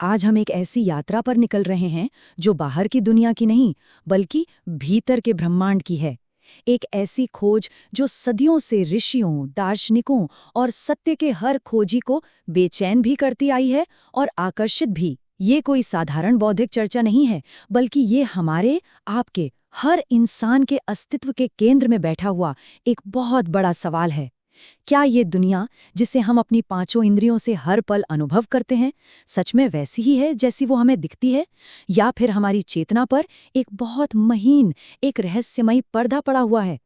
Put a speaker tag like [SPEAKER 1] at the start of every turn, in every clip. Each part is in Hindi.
[SPEAKER 1] आज हम एक ऐसी यात्रा पर निकल रहे हैं जो बाहर की दुनिया की नहीं, बल्कि भीतर के ब्रह्मांड की है। एक ऐसी खोज जो सदियों से ऋषियों, दार्शनिकों और सत्य के हर खोजी को बेचैन भी करती आई है और आकर्षित भी। ये कोई साधारण बौद्धिक चर्चा नहीं है, बल्कि ये हमारे, आपके, हर इंसान के अस्तित्व के केंद्र में बैठा हुआ एक बहुत बड़ा सवाल है। क्या ये दुनिया, जिसे हम अपनी पांचों इंद्रियों से हर पल अनुभव करते हैं, सच में वैसी ही है जैसी वो हमें दिखती है? या फिर हमारी चेतना पर एक बहुत महीन, एक रहस्यमयी पर्दा पड़ा हुआ है?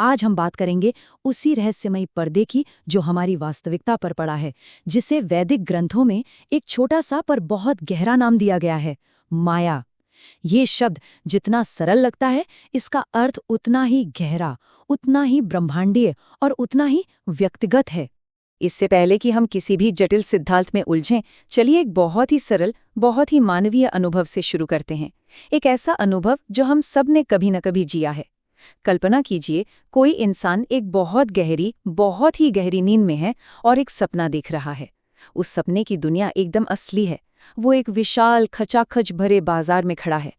[SPEAKER 1] आज हम बात करेंगे उसी रहस्यमयी पर्दे की जो हमारी वास्तविकता पर पड़ा है, जिसे वैदिक ग्रंथों में एक छोटा सा पर बहुत गहरा नाम दिया गया है, माया। ये शब्द जितना सरल लगता है, इसका अर्थ उतना ही गहरा, उतना ही ब्रह्मांडीय और उतना ही व्यक्तिगत है।
[SPEAKER 2] इससे पहले कि हम किसी भी जटिल सिद्धांत में उलझें, चलिए एक बहुत ही सरल, बहुत ही मानवीय अनुभव से शुरू करते हैं। एक ऐसा अनुभव जो हम सब ने कभी न कभी जिया है। कल्पना कीजिए, कोई इंसान एक बहुत ही गहरी नींद में है और एक सपना देख रहा है। उस सपने की दुनिया एकदम असली है। वो एक विशाल, खचाखच भरे बाजार में खड़ा है।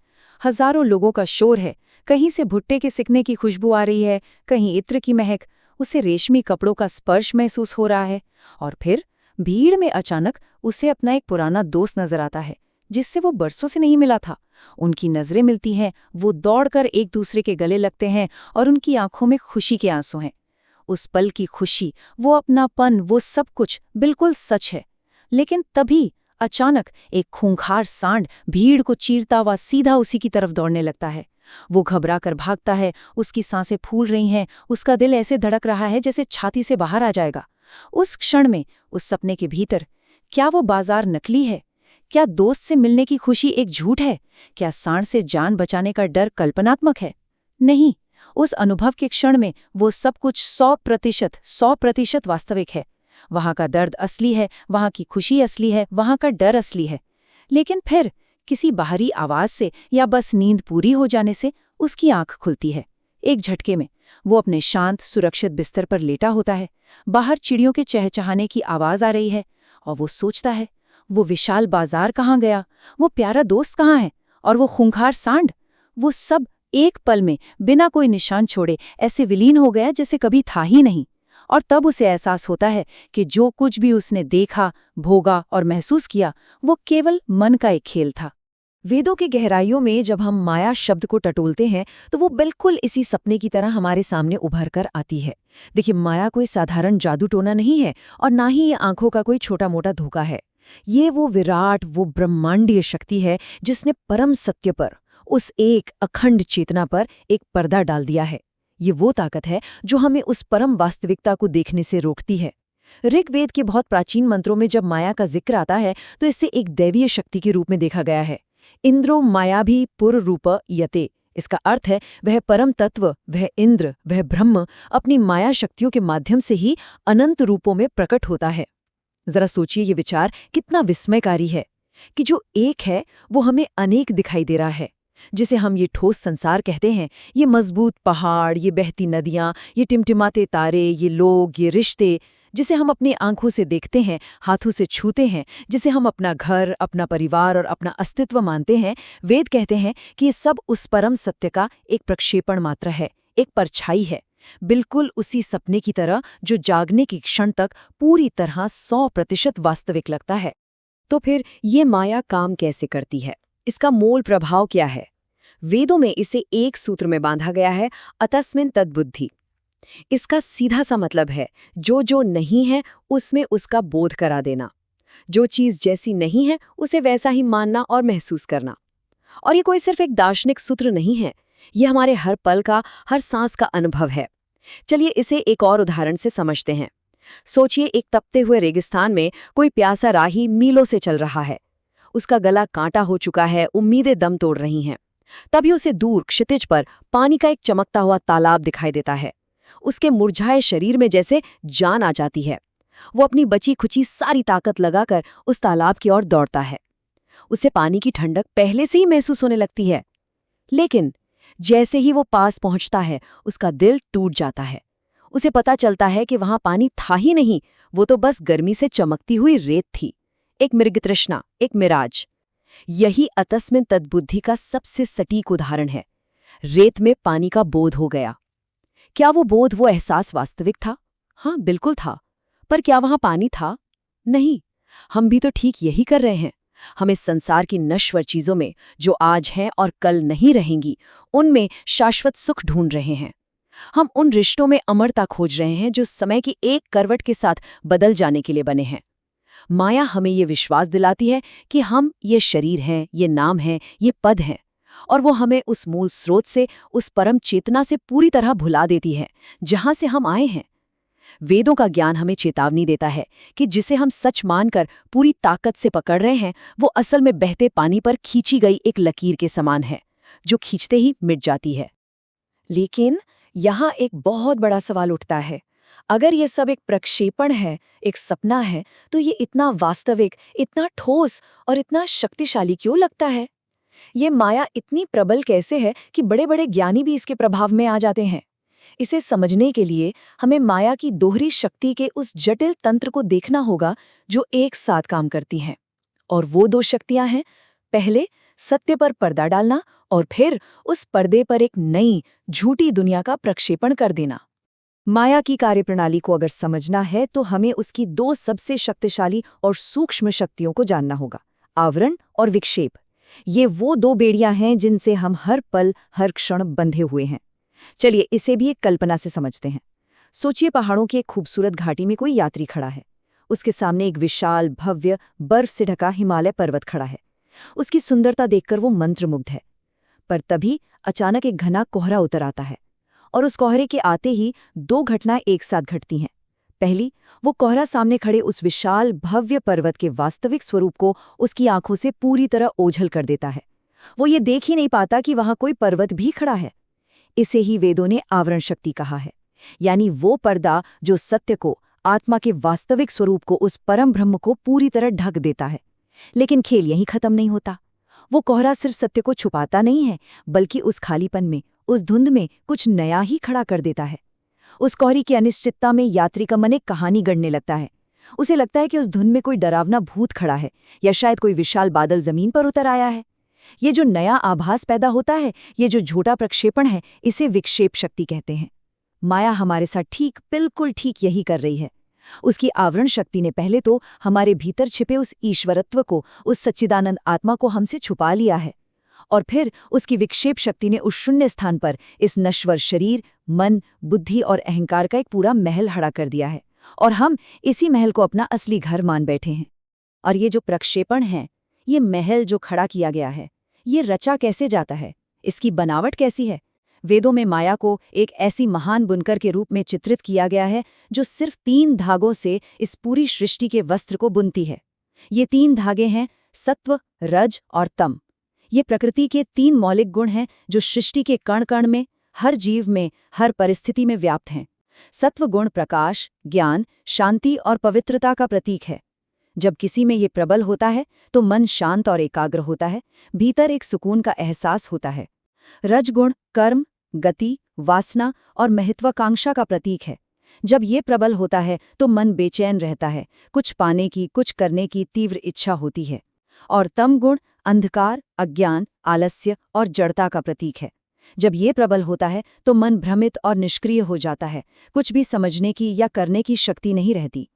[SPEAKER 2] हजारों लोगों का शोर है। कहीं से भुट्टे के सिकने की खुशबू आ रही है, कहीं इत्र की महक, उसे रेशमी कपड़ों का स्पर्श महसूस हो रहा है। और फिर भीड़ में अचानक उसे अपना एक पुराना दोस्त नजर आता है, जिससे वो बरसों से नहीं मिला था। उनकी नजरें मिलती हैं, वो दौड़कर एक दूसरे के गले लगते हैं और उनकी आंखों में खुशी के आंसू हैं। उस पल की खुशी, वो अपनापन, वो सब कुछ बिल्कुल सच है। लेकिन तभी अचानक एक खूंखार सांड भीड़ को चीरता हुआ सीधा उसी की तरफ दौड़ने लगता है। वो घबरा कर भागता है, उसकी सांसें फूल रही हैं, उसका दिल ऐसे धड़क रहा है जैसे छाती से बाहर आ जाएगा। उस क्षण में, उस सपने के भीतर, क्या वो बाजार नकली है? क्या दोस्त से मिलने की खुशी एक झूठ है? क्या सांड से जान बचाने का डर कल्पनात्मक है? नहीं, उस अनुभव के क्षण में वो सब कुछ 100% वास्तविक है। वहां का दर्द असली है, वहां की खुशी असली है, वहां का डर असली है। लेकिन फिर किसी बाहरी आवाज से या बस नींद पूरी हो जाने से उसकी आंख खुलती है। एक झटके में वो अपने शांत, सुरक्षित बिस्तर पर लेटा होता है। बाहर चिड़ियों के चहचहाने की आवाज आ रही है और वो सोचता है, वो विशाल बाजार कहाँ गया? वो प्यारा दोस्त कहाँ है? और वो खूंखार सांड? वो सब एक पल में बिना कोई निशान छोड़े ऐसे विलीन हो गया जैसे कभी था ही नहीं। और तब उसे एहसास होता है कि जो कुछ भी उसने देखा, भोगा और महसूस किया, वो केवल मन का एक खेल था।
[SPEAKER 1] वेदों की गहराइयों में जब हम माया शब्द को टटोलते हैं, तो वो बिल्कुल इसी सपने की तरह हमारे सामने उभर कर आती है। देखिए, माया कोई साधारण जादू टोना नहीं है और ना ही ये आंखों का कोई छोटा मोटा धोखा है। ये वो विराट, वो ब्रह्मांडीय शक्ति है जिसने परम सत्य पर, उस एक अखंड चेतना पर एक पर्दा डाल दिया है। ये वो ताकत है जो हमें उस परम वास्तविकता को देखने से रोकती है। ऋग्वेद के बहुत प्राचीन मंत्रों में जब माया का जिक्र आता है, तो इसे एक दैवीय शक्ति के रूप में देखा गया है। इंद्रो मायाभी पुर रूप यते। इसका अर्थ है, वह परम तत्व, वह इंद्र, वह ब्रह्म अपनी माया शक्तियों के माध्यम से ही अनंत रूपों में प्रकट होता है। जरा सोचिए, ये विचार कितना विस्मयकारी है कि जो एक है वो हमें अनेक दिखाई दे रहा है। जिसे हम ये ठोस संसार कहते हैं, ये मजबूत पहाड़, ये बहती नदियां, ये टिमटिमाते तारे, ये लोग, ये रिश्ते, जिसे हम अपनी आंखों से देखते हैं, हाथों से छूते हैं, जिसे हम अपना घर, अपना परिवार और अपना अस्तित्व मानते हैं, वेद कहते हैं कि ये सब उस परम सत्य का एक प्रक्षेपण मात्र है, एक परछाई है। बिल्कुल उसी सपने की तरह जो जागने के क्षण तक पूरी तरह 100% वास्तविक लगता है। तो फिर ये माया काम कैसे करती है? इसका मूल प्रभाव क्या है? वेदों में इसे एक सूत्र में बांधा गया है, अतस्मिन् तद्बुद्धि। इसका सीधा सा मतलब है, जो जो नहीं है उसमें उसका बोध करा देना। जो चीज जैसी नहीं है उसे वैसा ही मानना और महसूस करना। और ये कोई सिर्फ एक दार्शनिक सूत्र नहीं है, ये हमारे हर पल का, हर सांस का अनुभव है। चलिए इसे एक और उदाहरण से समझते हैं। सोचिए, एक तपते हुए रेगिस्तान में कोई प्यासा राही मीलों से चल रहा है। उसका गला कांटा हो चुका है, उम्मीदें दम तोड़ रही हैं। तभी उसे दूर क्षितिज पर पानी का एक चमकता हुआ तालाब दिखाई देता है। उसके मुरझाए शरीर में जैसे जान आ जाती है। वो अपनी बची खुची सारी ताकत लगाकर उस तालाब की ओर दौड़ता है। उसे पानी की ठंडक पहले से ही महसूस होने लगती है। लेकिन जैसे ही वो पास पहुंचता है, उसका दिल टूट जाता है। उसे पता चलता है कि वहां पानी था ही नहीं, वो तो बस गर्मी से चमकती हुई रेत थी। एक मृगतृष्णा, एक मिराज। यही अतस्मिन तद्बुद्धि का सबसे सटीक उदाहरण है। रेत में पानी का बोध हो गया। क्या वो बोध, वो एहसास वास्तविक था? हाँ, बिल्कुल था। पर क्या वहां पानी था? नहीं। हम भी तो ठीक यही कर रहे हैं। हम इस संसार की नश्वर चीजों में, जो आज हैं और कल नहीं रहेंगी, उनमें शाश्वत सुख ढूंढ रहे हैं। हम उन रिश्तों में अमरता खोज रहे हैं जो समय की एक करवट के साथ बदल जाने के लिए बने हैं। माया हमें ये विश्वास दिलाती है कि हम ये शरीर हैं, ये नाम है, ये पद हैं, और वो हमें उस मूल स्रोत से, उस परम चेतना से पूरी तरह भुला देती है जहां से हम आए हैं। वेदों का ज्ञान हमें चेतावनी देता है कि जिसे हम सच मानकर पूरी ताकत से पकड़ रहे हैं, वो असल में बहते पानी पर खींची गई एक लकीर के समान है, जो खींचते ही मिट जाती है। लेकिन यहाँ एक बहुत बड़ा सवाल उठता है। अगर ये सब एक प्रक्षेपण है, एक सपना है, तो ये इतना वास्तविक, इतना ठोस और इतना शक्तिशाली क्यों लगता है? ये माया इतनी प्रबल कैसे है कि बड़े-बड़े ज्ञानी भी इसके प्रभाव में आ जाते हैं? इसे समझने के लिए हमें माया की दोहरी शक्ति के उस जटिल तंत्र को देखना होगा जो एक साथ काम करती हैं। और वो दो शक्तियां हैं, पहले सत्य पर पर्दा डालना, और फिर उस पर्दे पर एक नई, झूठी दुनिया का प्रक्षेपण कर देना।
[SPEAKER 2] माया की कार्यप्रणाली को अगर समझना है तो हमें उसकी दो सबसे शक्तिशाली और सूक्ष्म शक्तियों को जानना होगा, आवरण और विक्षेप। ये वो दो बेड़ियां हैं जिनसे हम हर पल, हर क्षण बंधे हुए हैं। चलिए इसे भी एक कल्पना से समझते हैं। सोचिए, पहाड़ों की एक खूबसूरत घाटी में कोई यात्री खड़ा है। उसके सामने एक विशाल, भव्य, बर्फ से ढका हिमालय पर्वत खड़ा है। उसकी सुंदरता देखकर वो मंत्रमुग्ध है। पर तभी अचानक एक घना कोहरा उतर आता है, और उस कोहरे के आते ही दो घटनाएं एक साथ घटती हैं। पहली, वो कोहरा सामने खड़े उस विशाल, भव्य पर्वत के वास्तविक स्वरूप को उसकी आंखों से पूरी तरह ओझल कर देता है। वो ये देख ही नहीं पाता कि वहां कोई पर्वत भी खड़ा है। इसे ही वेदों ने आवरण शक्ति कहा है, यानी वो पर्दा जो सत्य को, आत्मा के वास्तविक स्वरूप को, उस परम ब्रह्म को पूरी तरह ढक देता है। लेकिन खेल यहीं खत्म नहीं होता। वो कोहरा सिर्फ सत्य को छुपाता नहीं है, बल्कि उस खालीपन में, उस धुंध में कुछ नया ही खड़ा कर देता है। उस कोहरे की अनिश्चितता में यात्री का मन एक कहानी गढ़ने लगता है। उसे लगता है कि उस धुंध में कोई डरावना भूत खड़ा है, या शायद कोई विशाल बादल जमीन पर उतर आया है। ये जो नया आभास पैदा होता है, ये जो झूठा प्रक्षेपण है, इसे विक्षेप शक्ति कहते हैं। माया हमारे साथ बिल्कुल ठीक यही कर रही है। उसकी आवरण शक्ति ने पहले तो हमारे भीतर छिपे उस ईश्वरत्व को, उस सच्चिदानंद आत्मा को हमसे छुपा लिया है, और फिर उसकी विक्षेप शक्ति ने उस शून्य स्थान पर इस नश्वर शरीर, मन, बुद्धि और अहंकार का एक पूरा महल खड़ा कर दिया है, और हम इसी महल को अपना असली घर मान बैठे हैं। और ये जो प्रक्षेपण है, ये महल जो खड़ा किया गया है, ये रचा कैसे जाता है? इसकी बनावट कैसी है? वेदों में माया को एक ऐसी महान बुनकर के रूप में चित्रित किया गया है जो सिर्फ 3 धागों से इस पूरी सृष्टि के वस्त्र को बुनती है। ये 3 धागे हैं सत्व, रज और तम। ये प्रकृति के 3 मौलिक गुण हैं जो सृष्टि के कण कण में, हर जीव में, हर परिस्थिति में व्याप्त हैं। सत्व गुण प्रकाश, ज्ञान, शांति और पवित्रता का प्रतीक है। जब किसी में ये प्रबल होता है तो मन शांत और एकाग्र होता है, भीतर एक सुकून का एहसास होता है। रजगुण कर्म, गति, वासना और महत्वाकांक्षा का प्रतीक है। जब ये प्रबल होता है तो मन बेचैन रहता है, कुछ पाने की, कुछ करने की तीव्र इच्छा होती है। और तम गुण अंधकार, अज्ञान, आलस्य और जड़ता का प्रतीक है। जब ये प्रबल होता है तो मन भ्रमित और निष्क्रिय हो जाता है, कुछ भी समझने की या करने की शक्ति नहीं रहती।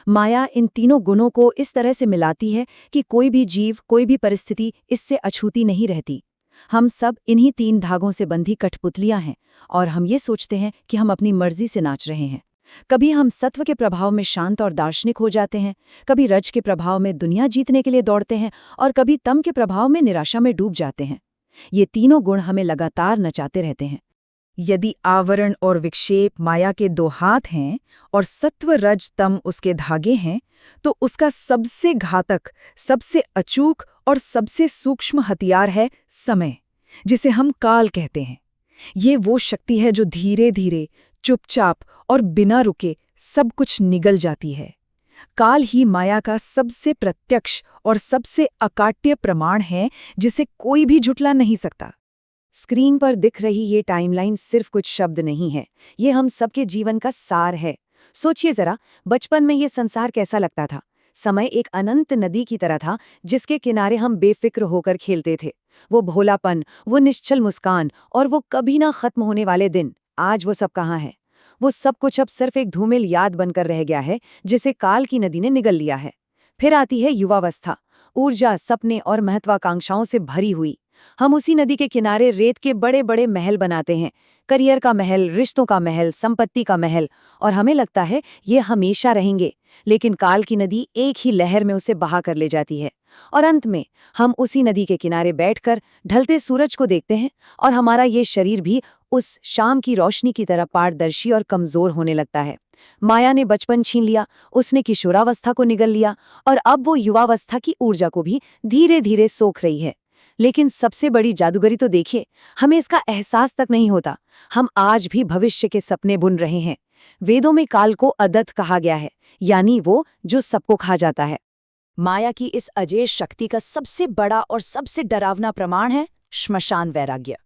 [SPEAKER 2] माया इन तीनों गुणों को इस तरह से मिलाती है कि कोई भी जीव, कोई भी परिस्थिति इससे अछूती नहीं रहती। हम सब इन्हीं 3 धागों से बंधी कठपुतलियां हैं, और हम ये सोचते हैं कि हम अपनी मर्जी से नाच रहे हैं। कभी हम सत्व के प्रभाव में शांत और दार्शनिक हो जाते हैं, कभी रज के प्रभाव में दुनिया जीतने के लिए दौड़ते हैं, और कभी तम के प्रभाव में निराशा में डूब जाते हैं। ये तीनों गुण हमें लगातार नचाते रहते हैं।
[SPEAKER 3] यदि आवरण और विक्षेप माया के 2 हाथ हैं और सत्व, रज, तम उसके धागे हैं, तो उसका सबसे घातक, सबसे अचूक और सबसे सूक्ष्म हथियार है समय, जिसे हम काल कहते हैं। ये वो शक्ति है जो धीरे धीरे, चुपचाप और बिना रुके सब कुछ निगल जाती है। काल ही माया का सबसे प्रत्यक्ष और सबसे अकाट्य प्रमाण है, जिसे कोई भी झुठला नहीं सकता।
[SPEAKER 1] स्क्रीन पर दिख रही ये टाइमलाइन सिर्फ कुछ शब्द नहीं है, ये हम सबके जीवन का सार है। सोचिए जरा, बचपन में ये संसार कैसा लगता था? समय एक अनंत नदी की तरह था जिसके किनारे हम बेफिक्र होकर खेलते थे। वो भोलापन, वो निश्चल मुस्कान और वो कभी ना खत्म होने वाले दिन, आज वो सब कहाँ है? वो सब कुछ अब सिर्फ एक धूमिल याद बनकर रह गया है जिसे काल की नदी ने निगल लिया है। फिर आती है युवावस्था, ऊर्जा, सपने और महत्वाकांक्षाओं से भरी हुई। हम उसी नदी के किनारे रेत के बड़े बड़े महल बनाते हैं, करियर का महल, रिश्तों का महल, संपत्ति का महल, और हमें लगता है ये हमेशा रहेंगे। लेकिन काल की नदी एक ही लहर में उसे बहा कर ले जाती है और अंत में हम उसी नदी के किनारे बैठकर ढलते सूरज को देखते हैं और हमारा ये शरीर भी उस शाम की रोशनी की तरह पारदर्शी और कमजोर होने लगता है। माया ने बचपन छीन लिया, उसने किशोरावस्था को निगल लिया और अब वो युवावस्था की ऊर्जा को भी धीरे धीरे सोख रही है। लेकिन सबसे बड़ी जादूगरी तो देखिए, हमें इसका एहसास तक नहीं होता। हम आज भी भविष्य के सपने बुन रहे हैं। वेदों में काल को अदत्त कहा गया है, यानी वो जो सबको खा जाता है।
[SPEAKER 3] माया की इस अजेय शक्ति का सबसे बड़ा और सबसे डरावना प्रमाण है श्मशान वैराग्य।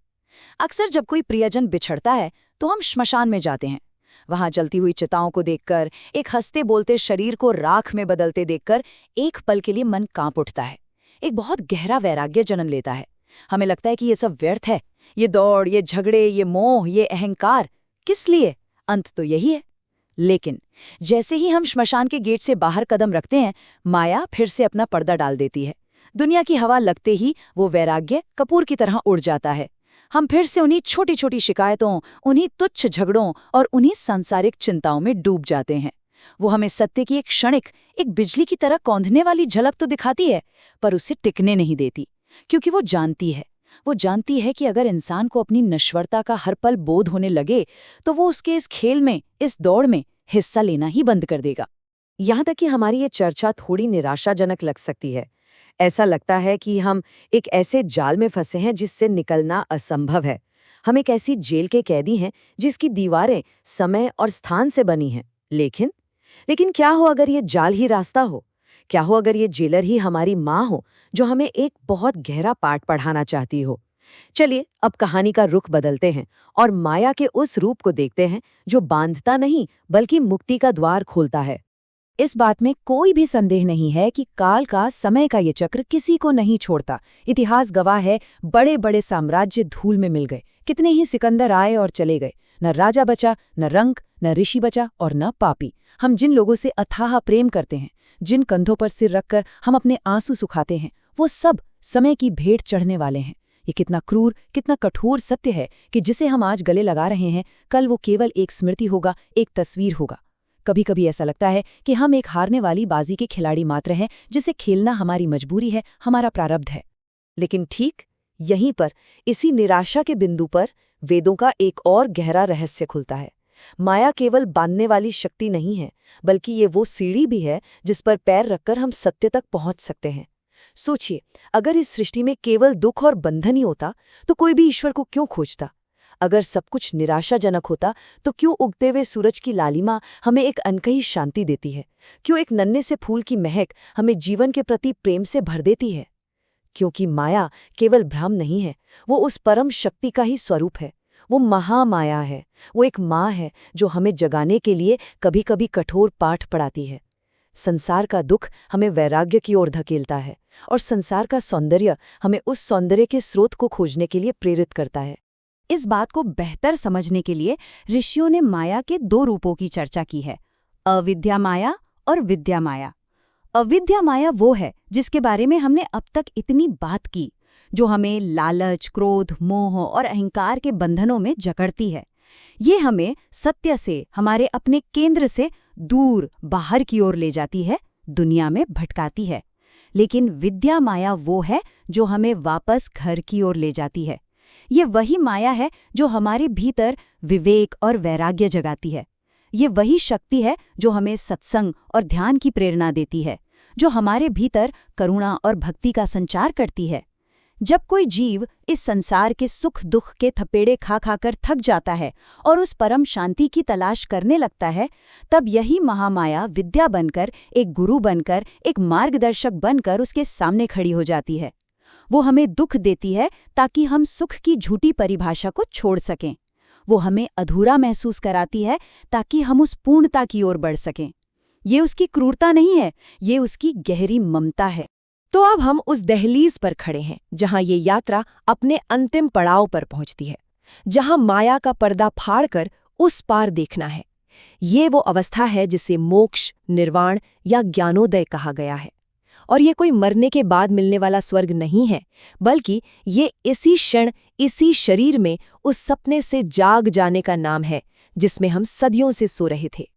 [SPEAKER 3] अक्सर जब कोई प्रियजन बिछड़ता है तो हम श्मशान में जाते हैं। वहां जलती हुई चिताओं को देखकर, एक हंसते बोलते शरीर को राख में बदलते देखकर एक पल के लिए मन कांप उठता है। एक बहुत गहरा वैराग्य जन्म लेता है। हमें लगता है कि ये सब व्यर्थ है, ये दौड़, ये झगड़े, ये मोह, ये अहंकार, किस लिए? अंत तो यही है। लेकिन जैसे ही हम श्मशान के गेट से बाहर कदम रखते हैं, माया फिर से अपना पर्दा डाल देती है। दुनिया की हवा लगते ही वो वैराग्य कपूर की तरह उड़ जाता है। हम फिर से उन्हीं छोटी छोटी शिकायतों, उन्हीं तुच्छ झगड़ों और उन्हीं सांसारिक चिंताओं में डूब जाते हैं। वो हमें सत्य की एक क्षणिक, एक बिजली की तरह कौंधने वाली झलक तो दिखाती है, पर उसे टिकने नहीं देती, क्योंकि वो जानती है कि अगर इंसान को अपनी नश्वरता का हर पल बोध होने लगे तो वो उसके इस खेल में, इस दौड़ में हिस्सा लेना ही बंद कर देगा।
[SPEAKER 1] यहाँ तक कि हमारी ये चर्चा थोड़ी निराशाजनक लग सकती है। ऐसा लगता है कि हम एक ऐसे जाल में फंसे हैं जिससे निकलना असंभव है। हम एक ऐसी जेल के कैदी हैं जिसकी दीवारें समय और स्थान से बनी हैं। लेकिन क्या हो अगर ये जाल ही रास्ता हो? क्या हो अगर ये जेलर ही हमारी माँ हो, जो हमें एक बहुत गहरा पाठ पढ़ाना चाहती हो? चलिए अब कहानी का रुख बदलते हैं और माया के उस रूप को देखते हैं जो बांधता नहीं बल्कि मुक्ति का द्वार खोलता है।
[SPEAKER 3] इस बात में कोई भी संदेह नहीं है कि काल का, समय का ये चक्र किसी को नहीं छोड़ता। इतिहास गवाह है, बड़े बड़े साम्राज्य धूल में मिल गए, कितने ही सिकंदर आए और चले गए, न राजा बचा, न रंक, न ऋषि बचा और न पापी। हम जिन लोगों से अथाह प्रेम करते हैं, जिन कंधों पर सिर रखकर हम अपने आंसू सुखाते हैं, वो सब समय की भेंट चढ़ने वाले हैं। ये कितना क्रूर, कितना कठोर सत्य है कि जिसे हम आज गले लगा रहे हैं, कल वो केवल एक स्मृति होगा, एक तस्वीर होगा। कभी कभी ऐसा लगता है कि हम एक हारने वाली बाजी के खिलाड़ी मात्र हैं, जिसे खेलना हमारी मजबूरी है, हमारा प्रारब्ध है।
[SPEAKER 1] लेकिन ठीक यहीं पर, इसी निराशा के बिंदु पर, वेदों का एक और गहरा रहस्य खुलता है। माया केवल बांधने वाली शक्ति नहीं है, बल्कि ये वो सीढ़ी भी है जिस पर पैर रखकर हम सत्य तक पहुंच सकते हैं। सोचिए, अगर इस सृष्टि में केवल दुख और बंधन ही होता तो कोई भी ईश्वर को क्यों खोजता? अगर सब कुछ निराशाजनक होता तो क्यों उगते हुए सूरज की लालिमा हमें एक अनकही शांति देती है? क्यों एक नन्हे से फूल की महक हमें जीवन के प्रति प्रेम से भर देती है? क्योंकि माया केवल भ्रम नहीं है, वो उस परम शक्ति का ही स्वरूप है। वो महामाया है, वो एक माँ है जो हमें जगाने के लिए कभी कभी कठोर पाठ पढ़ाती है। संसार का दुख हमें वैराग्य की ओर धकेलता है और संसार का सौंदर्य हमें उस सौंदर्य के स्रोत को खोजने के लिए प्रेरित करता है।
[SPEAKER 2] इस बात को बेहतर समझने के लिए ऋषियों ने माया के दो रूपों की चर्चा की है, अविद्या माया और विद्या माया। अविद्या माया वो है जिसके बारे में हमने अब तक इतनी बात की, जो हमें लालच, क्रोध, मोह और अहंकार के बंधनों में जकड़ती है। ये हमें सत्य से, हमारे अपने केंद्र से दूर बाहर की ओर ले जाती है, दुनिया में भटकाती है। लेकिन विद्या माया वो है जो हमें वापस घर की ओर ले जाती है। ये वही माया है जो हमारे भीतर विवेक और वैराग्य जगाती है। ये वही शक्ति है जो हमें सत्संग और ध्यान की प्रेरणा देती है, जो हमारे भीतर करुणा और भक्ति का संचार करती है। जब कोई जीव इस संसार के सुख दुख के थपेड़े खा खाकर थक जाता है और उस परम शांति की तलाश करने लगता है, तब यही महामाया विद्या बनकर, एक गुरु बनकर, एक मार्गदर्शक बनकर उसके सामने खड़ी हो जाती है। वो हमें दुख देती है ताकि हम सुख की झूठी परिभाषा को छोड़ सकें। वो हमें अधूरा महसूस कराती है ताकि हम उस पूर्णता की ओर बढ़ सकें। ये उसकी क्रूरता नहीं है, ये उसकी गहरी ममता है।
[SPEAKER 1] तो अब हम उस दहलीज पर खड़े हैं जहां ये यात्रा अपने अंतिम पड़ाव पर पहुंचती है, जहां माया का पर्दा फाड़कर उस पार देखना है। ये वो अवस्था है जिसे मोक्ष, निर्वाण या ज्ञानोदय कहा गया है। और ये कोई मरने के बाद मिलने वाला स्वर्ग नहीं है, बल्कि ये इसी क्षण, इसी शरीर में उस सपने से जाग जाने का नाम है जिसमें हम सदियों से सो रहे थे।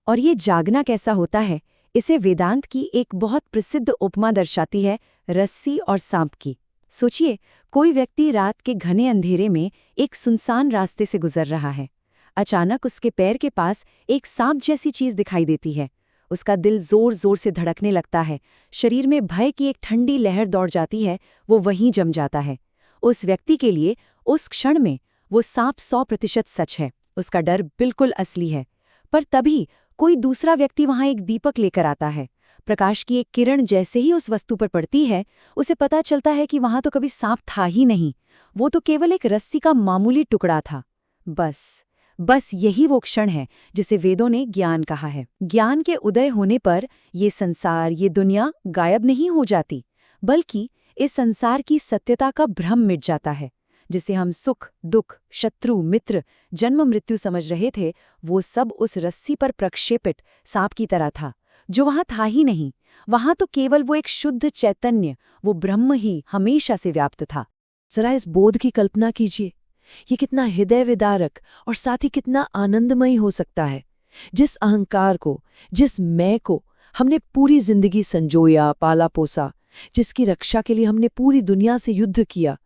[SPEAKER 2] और ये जागना कैसा होता है, इसे वेदांत की एक बहुत प्रसिद्ध उपमा दर्शाती है, रस्सी और सांप की। सोचिए, कोई व्यक्ति रात के घने अंधेरे में एक सुनसान रास्ते से गुजर रहा है। अचानक उसके पैर के पास एक सांप जैसी चीज दिखाई देती है। उसका दिल जोर जोर से धड़कने लगता है, शरीर में भय की एक ठंडी लहर दौड़ जाती है, वो वहीं जम जाता है। उस व्यक्ति के लिए उस क्षण में वो सांप 100% सच है, उसका डर बिल्कुल असली है। पर तभी कोई दूसरा व्यक्ति वहां एक दीपक लेकर आता है। प्रकाश की एक किरण जैसे ही उस वस्तु पर पड़ती है, उसे पता चलता है कि वहां तो कभी सांप था ही नहीं, वो तो केवल एक रस्सी का मामूली टुकड़ा था। बस यही वो क्षण है जिसे वेदों ने ज्ञान कहा है। ज्ञान के उदय होने पर ये संसार, ये दुनिया गायब नहीं हो जाती, बल्कि इस संसार की सत्यता का भ्रम मिट जाता है। जिसे हम सुख, दुख, शत्रु, मित्र, जन्म मृत्यु समझ रहे थे, वो सब उस रस्सी पर प्रक्षेपित सांप की तरह था, जो वहां था ही नहीं। वहां तो केवल वो एक शुद्ध चैतन्य, वो ब्रह्म ही हमेशा से व्याप्त था।
[SPEAKER 1] जरा इस बोध की कल्पना कीजिए, ये कितना हृदय विदारक और साथ ही कितना आनंदमयी हो सकता है। जिस अहंकार को, जिस मैं को हमने पूरी जिंदगी संजोया, पाला पोसा, जिसकी रक्षा के लिए हमने पूरी दुनिया से युद्ध किया,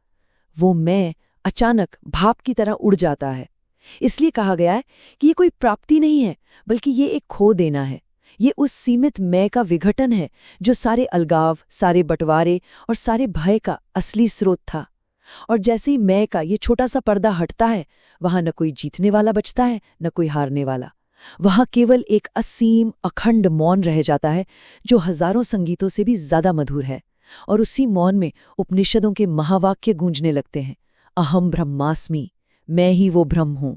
[SPEAKER 1] वो मैं अचानक भाप की तरह उड़ जाता है। इसलिए कहा गया है कि ये कोई प्राप्ति नहीं है, बल्कि ये एक खो देना है। ये उस सीमित मैं का विघटन है जो सारे अलगाव, सारे बंटवारे और सारे भय का असली स्रोत था। और जैसे ही मैं का ये छोटा सा पर्दा हटता है, वहां न कोई जीतने वाला बचता है, न कोई हारने वाला। वहां केवल एक असीम अखंड मौन रह जाता है, जो हजारों संगीतों से भी ज्यादा मधुर है। और उसी मौन में उपनिषदों के महावाक्य गूंजने लगते हैं। अहम ब्रह्मास्मि, मैं ही वो ब्रह्म हूं।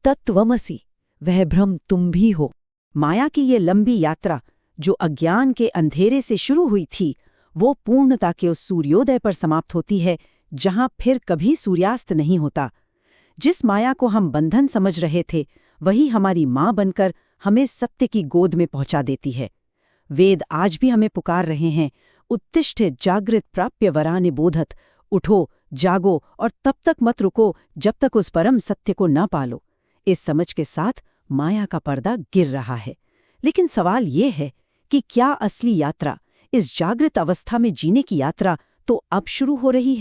[SPEAKER 1] तत्त्वमसि, वह ब्रह्म तुम भी हो।
[SPEAKER 2] माया की ये लंबी यात्रा, जो अज्ञान के अंधेरे से शुरू हुई थी, वो पूर्णता के उस सूर्योदय पर समाप्त होती है, जहां फिर कभी सूर्यास्त नहीं होता। जिस माया को हम बंधन समझ रहे थे, वही हमारी माँ बनकर हमें सत्य की गोद में पहुंचा देती है। वेद आज भी हमें पुकार रहे हैं, उत्तिष्ठ जागृत प्राप्य वराने बोधत। उठो, जागो और तब तक मत रुको जब तक उस परम सत्य को न पालो। इस समझ के साथ माया का पर्दा गिर रहा है। लेकिन सवाल ये है कि क्या असली यात्रा, इस जागृत अवस्था में जीने की यात्रा, तो अब शुरू हो रही है?